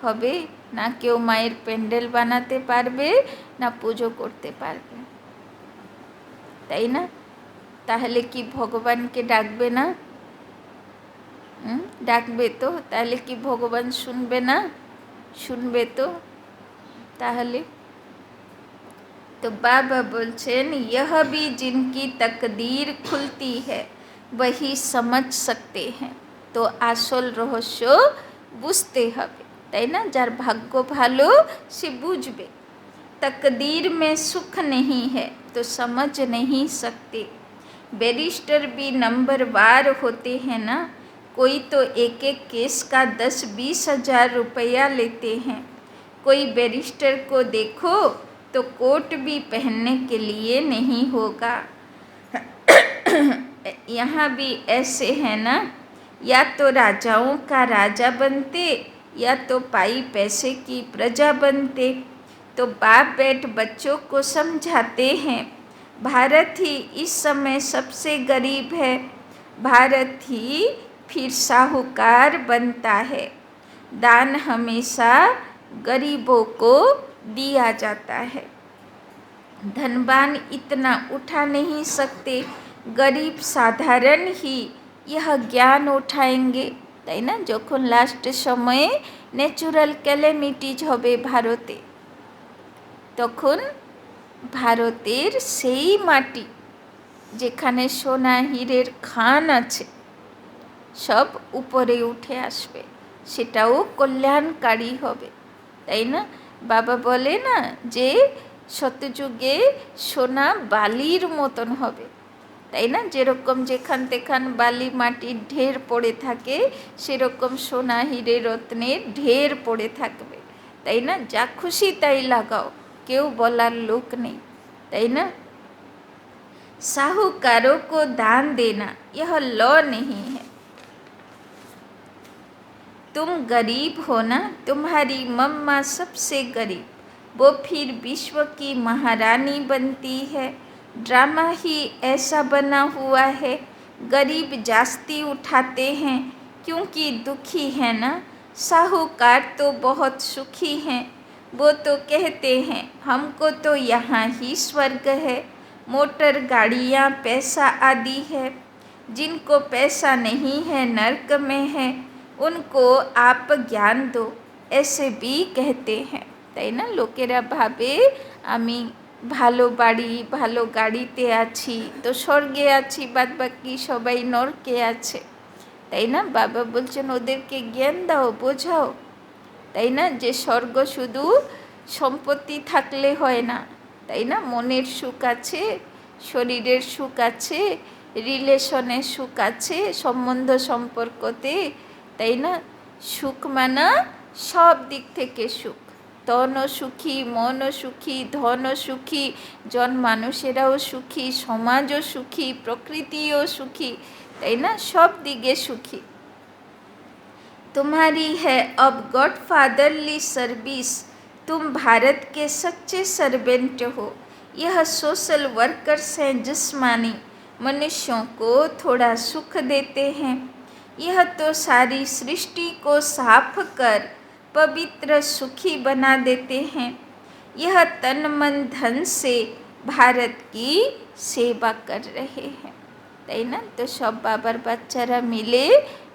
হবে না? কেউ মায়ের প্যান্ডেল বানাতে পারবে না, পুজো করতে পারবে, তাই না? তাহলে কি ভগবানকে ডাকবে না? ডাকবে তো। তাহলে কি ভগবান শুনবে না? শুনবে তো। তাহলে তো বাবা বলছেন, यह भी जिनकी तकदीर खुलती है वही समझ सकते हैं। তো আসল রহস্য বুঝতে হবে, তাই না? যার ভাগ্য ভালো সে বুঝবে। तकदीर में सुख नहीं है तो समझ नहीं सकते। बैरिस्टर भी नंबरवार होते हैं ना, कोई तो एक एक केस का 10-20 हज़ार रुपया लेते हैं। कोई बैरिस्टर को देखो तो कोट भी पहनने के लिए नहीं होगा। यहाँ भी ऐसे है ना, या तो राजाओं का राजा बनते या तो पाई पैसे की प्रजा बनते। तो बाप बेट बच्चों को समझाते हैं, भारत ही इस समय सबसे गरीब है, भारत ही फिर साहूकार बनता है। दान हमेशा गरीबों को दिया जाता है, धनवान इतना उठा नहीं सकते, गरीब साधारण ही यह ज्ञान उठाएंगे, তাই না? যখন লাস্ট সময়ে ন্যাচুরাল ক্যালামিটিজ হবে ভারতে, তখন ভারতের সেই মাটি যেখানে সোনা হীরের খান আছে সব উপরে উঠে আসবে, সেটাও কল্যাণকারী হবে, তাই না? বাবা বলে না যে সত্যযুগে সোনা বালির মতন হবে, তাই না? যেরকম যেখান তেখান বালি মাটির ঢের পড়ে থাকে, সেরকম সোনা হিরে রত্নের ঢের পড়ে থাকবে, তাই না? যা খুশি তাই লাগাও, কেউ বলার লোক নেই, তাই না? साहूकारों को दान देना यह लॉ नहीं है। तुम गरीब हो ना, तुम्हारी मम्मा सबसे गरीब, वो फिर विश्व की महारानी बनती है। ड्रामा ही ऐसा बना हुआ है, गरीब जास्ती उठाते हैं क्योंकि दुखी है ना। साहूकार तो बहुत सुखी हैं, वो तो कहते हैं हमको तो यहाँ ही स्वर्ग है, मोटर गाड़ियाँ पैसा आदि है। जिनको पैसा नहीं है नर्क में है, उनको आप ज्ञान दो, ऐसे भी कहते हैं, তাই না? লোকেরা ভাবে আমি ভালো বাড়ি ভালো গাড়িতে আছি তো স্বর্গে আছি, বাদ বাকি সবাই নরকে আছে, তাই না? বাবা বলছেন ওদেরকে জ্ঞান দাও, বোঝাও, তাই না? যে স্বর্গ শুধু সম্পত্তি থাকলে হয় না, তাই না? মনের সুখ আছে, শরীরের সুখ আছে, রিলেশনের সুখ আছে, সম্বন্ধ সম্পর্কতে, তাই না? সুখ মানা সব দিক থেকে সুখ, তনও সুখী, মনও সুখী, ধনও সুখী, জন মানুষেরাও সুখী, সমাজও সুখী, প্রকৃতিও সুখী, তাই না? সব দিকে সুখী। तुम्हारी है अब गॉड फादरली सर्विस, तुम भारत के सच्चे सर्वेंट हो। यह सोशल वर्कर्स हैं जिस्मानी, मनुष्यों को थोड़ा सुख देते हैं। यह तो सारी सृष्टि को साफ कर पवित्र सुखी बना देते हैं। यह तन मन धन से भारत की सेवा कर रहे हैं, তাই না? তো সব বাবার বাচ্চারা মিলে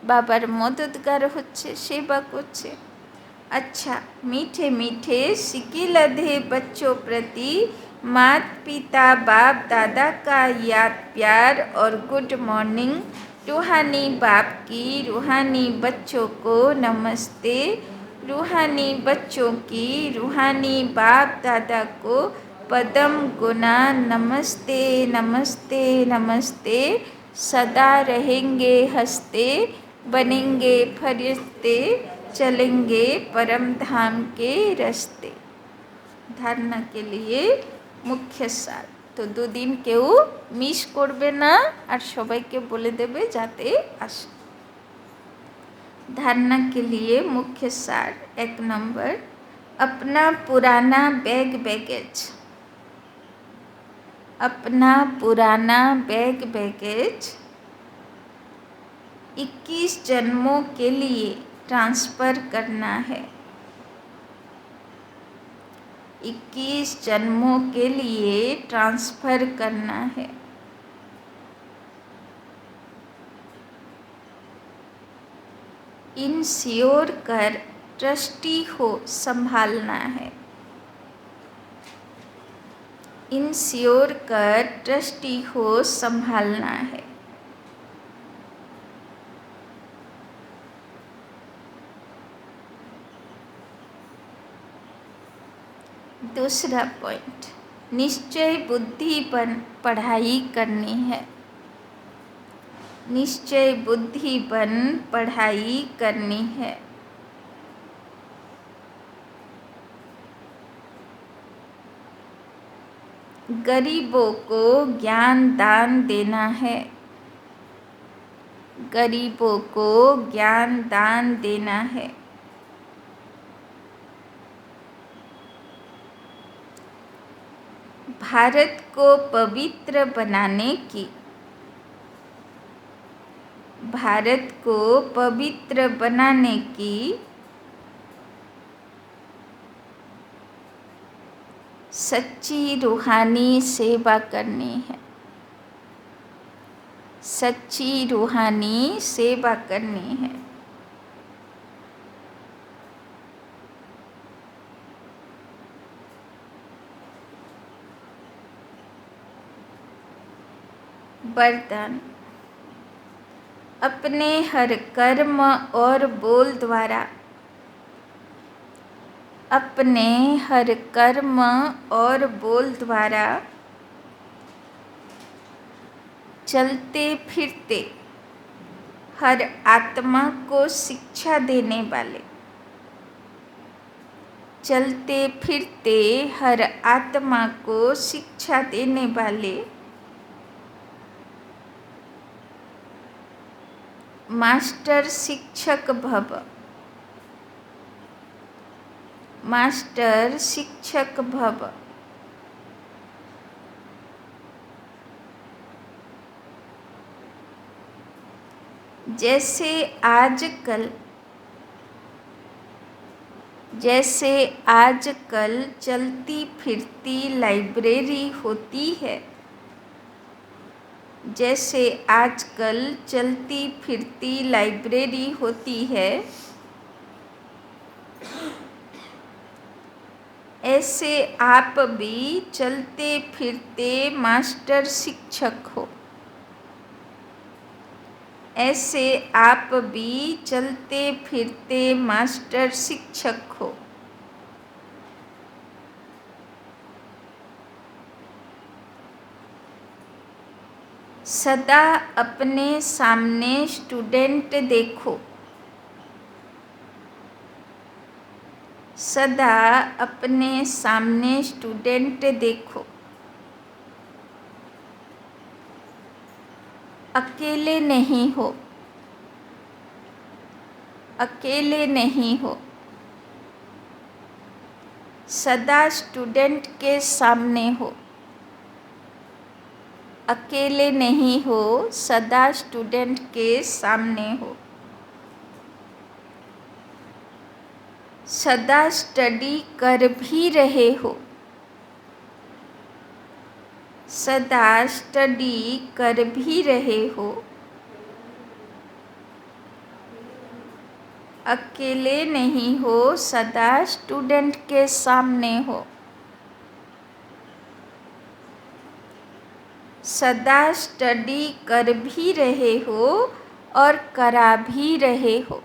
বাবার মদতগার হচ্ছে, সেবা করছে। अच्छा, मीठे मीठे सिक्के लधे बच्चों प्रति माता पिता बाप दादा का याद प्यार और गुड मॉर्निंग। रूहानी बाप की रूहानी बच्चों को नमस्ते। रूहानी बच्चों की रूहानी बाप दादा को पदम गुना नमस्ते नमस्ते नमस्ते। सदा रहेंगे हंसते, बनेंगे फरिश्ते, चलेंगे परम धाम के रास्ते। धारणा के लिए मुख्य सार। तो 2 दिन কেউ মিস করবে না আর সবাইকে বলে দেবে যাতে আসে। धारणा के लिए मुख्य सार। 1 नंबर, अपना पुराना बैग बैगेज। अपना पुराना बैग बैगेज 21 जन्मों के लिए ट्रांसफ़र करना है। 21 जन्मों के लिए ट्रांसफ़र करना है। इंश्योर कर ट्रस्टी हो संभालना है। इंश्योर कर ट्रस्टी हो संभालना है। दूसरा पॉइंट, निश्चय बुद्धिपन पढ़ाई करनी है। निश्चय बुद्धिपन पढ़ाई करनी है। गरीबों को ज्ञान दान देना है। गरीबों को ज्ञान दान देना है। भारत को पवित्र बनाने की, भारत को पवित्र बनाने की सच्ची रूहानी सेवा करनी है। सच्ची रूहानी सेवा करनी है। वरदान, अपने हर कर्म और बोल द्वारा, अपने हर कर्म और बोल द्वारा चलते फिरते हर आत्मा को शिक्षा देने वाले, चलते फिरते हर आत्मा को शिक्षा देने वाले मास्टर शिक्षक भव। मास्टर शिक्षक भव। जैसे आजकल चलती फिरती लाइब्रेरी होती है, जैसे आजकल चलती फिरती लाइब्रेरी होती है, ऐसे आप भी चलते फिरते मास्टर शिक्षक हो। ऐसे आप भी चलते फिरते मास्टर शिक्षक हो। सदा अपने सामने स्टूडेंट देखो। सदा अपने सामने स्टूडेंट देखो। अकेले नहीं हो। अकेले नहीं हो। सदा स्टूडेंट के सामने हो। अकेले नहीं हो, सदा स्टूडेंट के सामने हो। सदा स्टडी कर भी रहे हो। सदा स्टडी कर भी रहे हो। अकेले नहीं हो, सदा स्टूडेंट के सामने हो। सदा स्टडी कर भी रहे हो और करा भी रहे हो।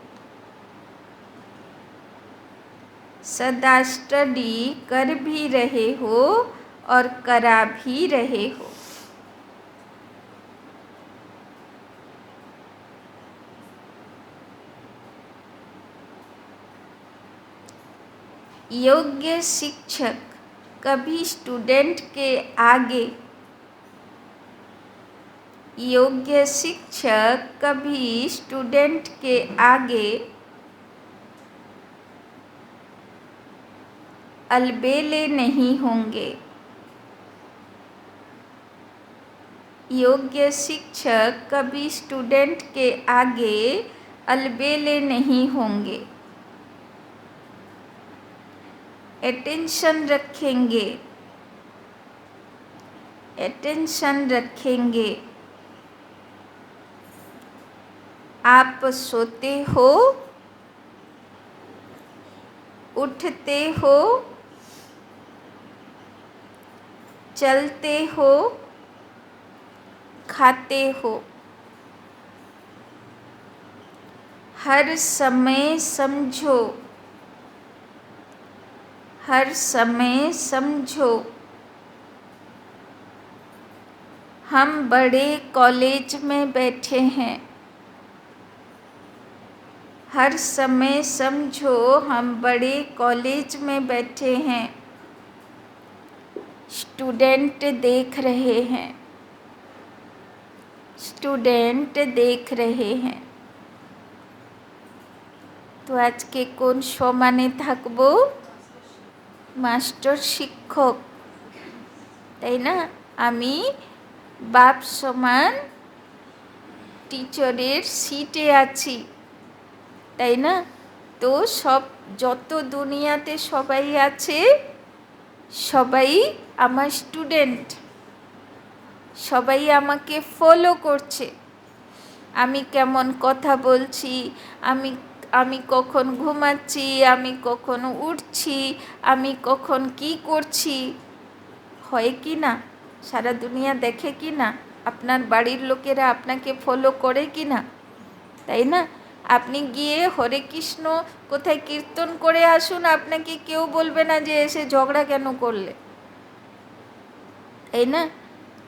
सदा स्टडी कर भी रहे हो और करा भी रहे हो। योग्य शिक्षक कभी स्टूडेंट के आगे योग्य शिक्षक कभी स्टूडेंट के आगे अलबेले नहीं होंगे। योग्य शिक्षक कभी स्टूडेंट के आगे अलबेले नहीं होंगे। अटेंशन रखेंगे। अटेंशन रखेंगे। आप सोते हो, उठते हो, चलते हो, खाते हो, हर समय समझो। हर समय समझो। हम बड़े कॉलेज में बैठे हैं। हर समय समझो, हम बड़े कॉलेज में बैठे हैं। स्टूडेंट देख रहे हैं। स्टूडेंट देख रहे हैं। তো আজকে কোন সমানে থাকবো? মাস্টার শিক্ষক, তাই না? আমি বাপ সমান টিচারের সিটে আছি, তাই না? তো সব যত দুনিয়াতে সবাই আছে সবাই আমার স্টুডেন্ট। সবাই আমাকে ফলো করছে। আমি কেমন কথা বলছি, আমি কখন ঘুমাচ্ছি, আমি কখন উঠছি, আমি কখন কি করছি, হয় কি না? সারা দুনিয়া দেখে কি না? আপনার বাড়ির লোকেরা আপনাকে ফলো করে কি না? তাই না? আপনি গিয়ে হরে কৃষ্ণ কোথায় কীর্তন করে আসুন, আপনাকে কেউ বলবে না যে এসে ঝগড়া কেন করলে, তাই না?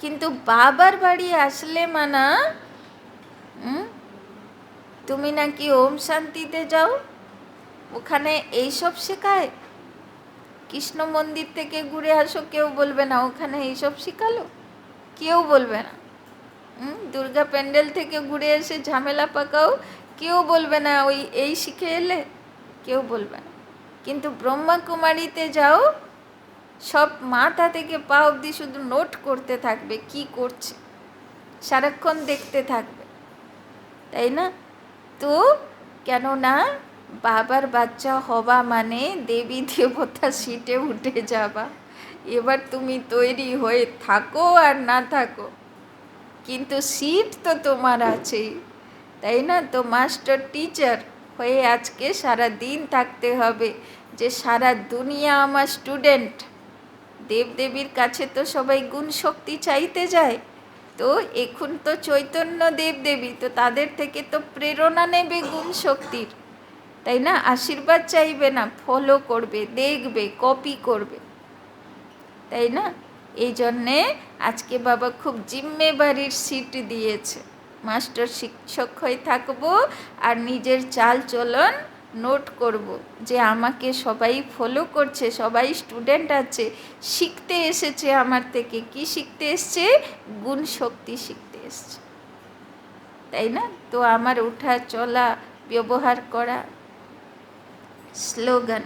কিন্তু বাবার বাড়ি আসলে মানা তুমি নাকি ওম শান্তিতে যাও, ওখানে এইসব শেখায়। কৃষ্ণ মন্দির থেকে ঘুরে আসো, কেউ বলবে না ওখানে এইসব শেখালো, কেউ বলবে না। দুর্গা প্যান্ডেল থেকে ঘুরে এসে ঝামেলা পাকাও, কেউ বলবে না ওই এই শিখে এলে, কেউ বলবে না। কিন্তু ব্রহ্মাকুমারীতে যাও, সব মাথা থেকে পা অবধি শুধু নোট করতে থাকবে কি করছে, সারাক্ষণ দেখতে থাকবে, তাই না? তো কেননা বাবার বাচ্চা হওয়া মানে দেবী দেবতা সিটে উঠে যাবা। এবার তুমি তৈরি হয়ে থাকো আর না থাকো, কিন্তু সিট তো তোমার আছেই, তাই না? তো মাস্টার টিচার হয়ে আজকে সারা দিন থাকতে হবে যে সারা দুনিয়া আমার স্টুডেন্ট। দেবদেবীর কাছে তো সবাই গুণ শক্তি চাইতে যায়, তো এখন তো চৈতন্য দেবদেবী, তো তাদের থেকে তো প্রেরণা নেবে গুণ শক্তির, তাই না? আশীর্বাদ চাইবে না, ফলো করবে, দেখবে, কপি করবে, তাই না? এই জন্যে আজকে বাবা খুব জিম্মেবারির সিট দিয়েছে। মাস্টার শিক্ষক হয়ে থাকবো আর নিজের চাল চলন নোট করব যে আমাকে সবাই ফলো করছে, সবাই স্টুডেন্ট আছে, শিখতে এসেছে আমার থেকে। কি শিখতে এসছে? গুণ শক্তি শিখতে এসছে, তাই না? তো আমার ওঠা চলা ব্যবহার করা স্লোগান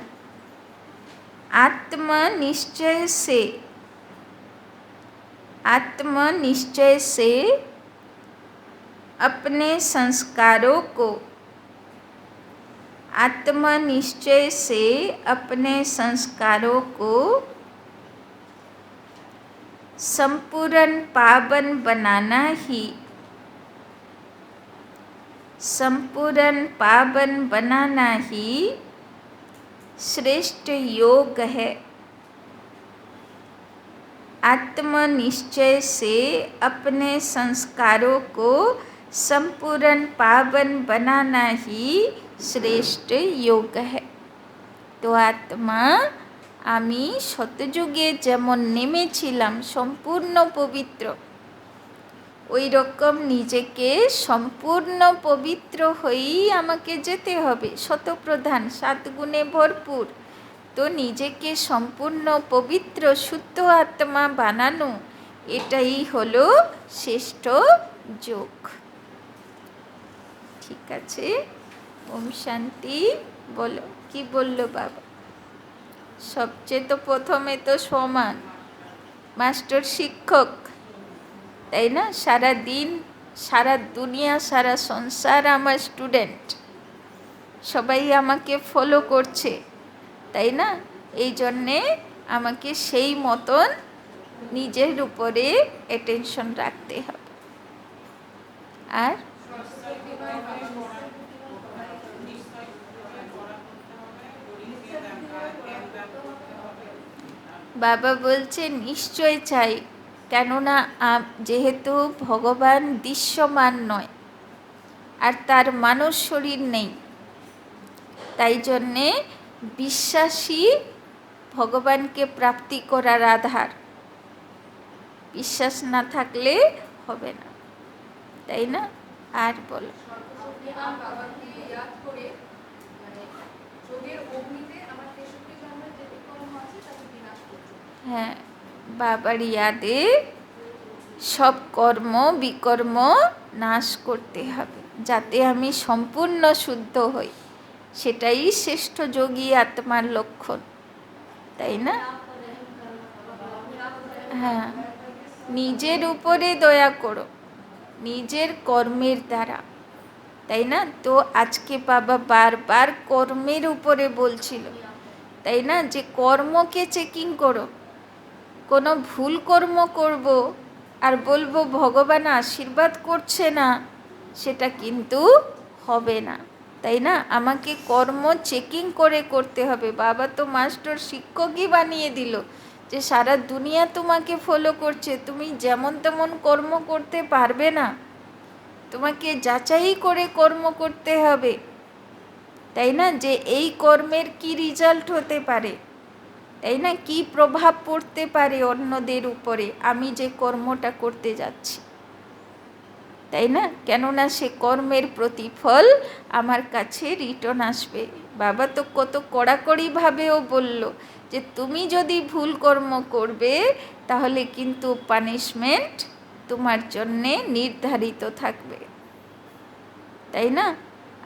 आत्मनिश्चय से अपने संस्कारों को आत्मनिश्चय से अपने संस्कारों को संपूर्ण पावन बनाना ही संपूर्ण पावन बनाना ही श्रेष्ठ योग है। आत्मनिश्चय से अपने संस्कारों को संपूर्ण पावन बनाना ही শ্রেষ্ঠ যোগ है। তো আত্মা আমি শতযুগে যেমন নেমেছিলাম সম্পূর্ণ পবিত্র, ওই রকম নিজেকে সম্পূর্ণ পবিত্র হয়েই আমাকে যেতে হবে। শতপ্রধান 7 গুণে ভরপুর, তো নিজেকে সম্পূর্ণ পবিত্র শুদ্ধ আত্মা বানানো, এটাই হলো শ্রেষ্ঠ যোগ। ঠিক আছে, ওম শান্তি। বলো, কি বললো বাবা? সবচেয়ে তো প্রথমে তো সমান মাস্টার শিক্ষক, তাই না? সারা দিন, সারা দুনিয়া, সারা সংসার আমার স্টুডেন্ট, সবাই আমাকে ফলো করছে, তাই না? এই জন্যে আমাকে সেই মতন নিজের উপরে অ্যাটেনশন রাখতে হবে। আর বাবা বলছে নিশ্চয় চাই, কেননা যেহেতু ভগবান দৃশ্যমান নয় আর তার মানব শরীর নেই, তাই জন্যে বিশ্বাসী ভগবানকে প্রাপ্তি করার আধার। বিশ্বাস না থাকলে হবে না, তাই না? আর বলো। হ্যাঁ, বাবার ইয়াদে সব কর্ম বিকর্ম নাশ করতে হবে, যাতে আমি সম্পূর্ণ শুদ্ধ হই। সেটাই শ্রেষ্ঠ যোগী আত্মার লক্ষণ, তাই না? হ্যাঁ, নিজের উপরে দয়া করো নিজের কর্মের দ্বারা, তাই না? তো আজকে বাবা বারবার কর্মের উপরে বলছিল, তাই না? যে কর্মকে চেকিং করো। কোনো ভুল কর্ম করব আর বলবো ভগবান আশীর্বাদ করছে না, সেটা কিন্তু হবে না, তাই না? আমাকে কর্ম চেকিং করে করতে হবে। বাবা তো মাস্টার শিক্ষকই বানিয়ে দিল যে সারা দুনিয়া তোমাকে ফলো করছে, তুমি যেমন তেমন কর্ম করতে পারবে না, তোমাকে যাচাই করে কর্ম করতে হবে, তাই না? যে এই কর্মের কি রেজাল্ট হতে পারে, তাই না? কি প্রভাব পড়তে পারে অন্যদের উপরে আমি যে কর্মটা করতে যাচ্ছি, তাই না? কেননা সে কর্মের প্রতিফল আমার কাছে রিটার্ন আসবে। বাবা তো কত কড়াকড়িভাবেও বলল যে তুমি যদি ভুল কর্ম করবে তাহলে কিন্তু পানিশমেন্ট তোমার জন্যে নির্ধারিত থাকবে, তাই না?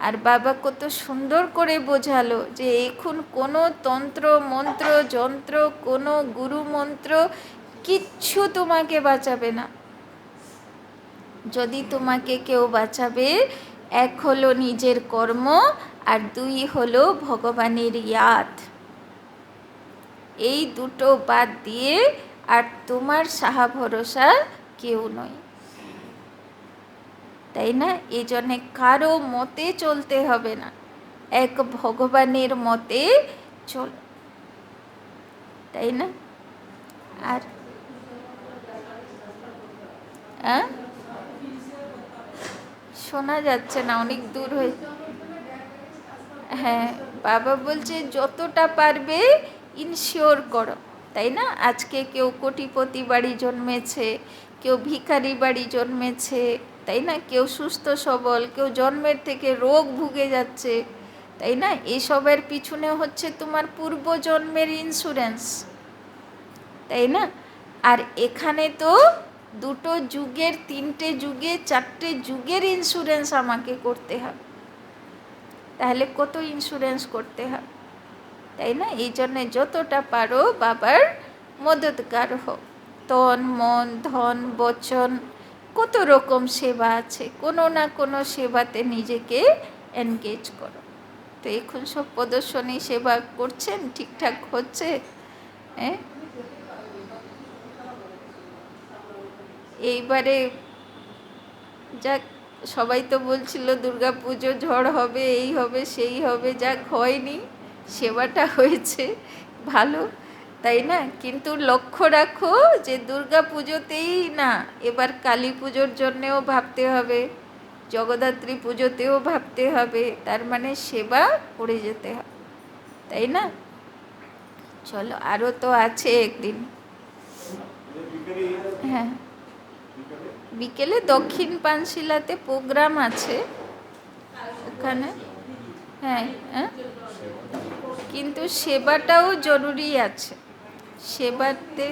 আর বাবা কত সুন্দর করে বোঝালো যে এখন কোনো তন্ত্র মন্ত্র যন্ত্র, কোনো গুরু মন্ত্র কিচ্ছু তোমাকে বাঁচাবে না। যদি তোমাকে কেউ বাঁচাবে, এক হলো নিজের কর্ম আর 2 হলো ভগবানের ইয়াদ। এই দুটো বাদ দিয়ে আর তোমার সাহা ভরসা কেউ নয়, তাই না? এই জন্যে কারো মতে চলতে হবে না, এক ভগবানের মতে চল, তাই না? আর শোনা যাচ্ছে না, অনেক দূর হয়ে। হ্যাঁ, বাবা বলছে যতটা পারবে ইনশিওর করো, তাই না? আজকে কেউ কোটিপতি বাড়ি জন্মেছে, কেউ ভিখারি বাড়ি জন্মেছে, তাই না? কেউ সুস্থ সবল, কেউ জন্মের থেকে রোগ ভুগে যাচ্ছে, তাই না? এসবের পিছনে হচ্ছে তোমার পূর্বজন্মের ইন্স্যুরেন্স, তাই না? আর এখানে তো 2 যুগের, 3টে যুগে, 4টে যুগের ইন্স্যুরেন্স আমাকে করতে হবে, তাহলে কত ইন্স্যুরেন্স করতে হবে, তাই না? এই জন্যে যতটা পারো বাবার মদতগার হোক। তন মন ধন বচন, কত রকম সেবা আছে, কোনো না কোনো সেবাতে নিজেকে এনগেজ করো। তো এখন সব প্রদর্শনী সেবা করছেন, ঠিকঠাক হচ্ছে? হ্যাঁ, এইবারে যাক সবাই তো বলছিল দুর্গা পুজো ঝড় হবে, এই হবে সেই হবে, যাক হয়নি, সেবাটা হয়েছে ভালো, তাই না? কিন্তু লক্ষ্য রাখো যে দুর্গা পুজোতেই না, এবার কালী পুজোর জন্যেও ভাবতে হবে, জগদ্ধাত্রী পুজোতেও ভাবতে হবে, তার মানে সেবা করে যেতে হবে, তাই না? চলো, আরও তো আছে একদিন। হ্যাঁ, বিকেলে দক্ষিণ পানশিলাতে প্রোগ্রাম আছে ওখানে। হ্যাঁ, হ্যাঁ, কিন্তু সেবাটাও জরুরি আছে, সেবাতে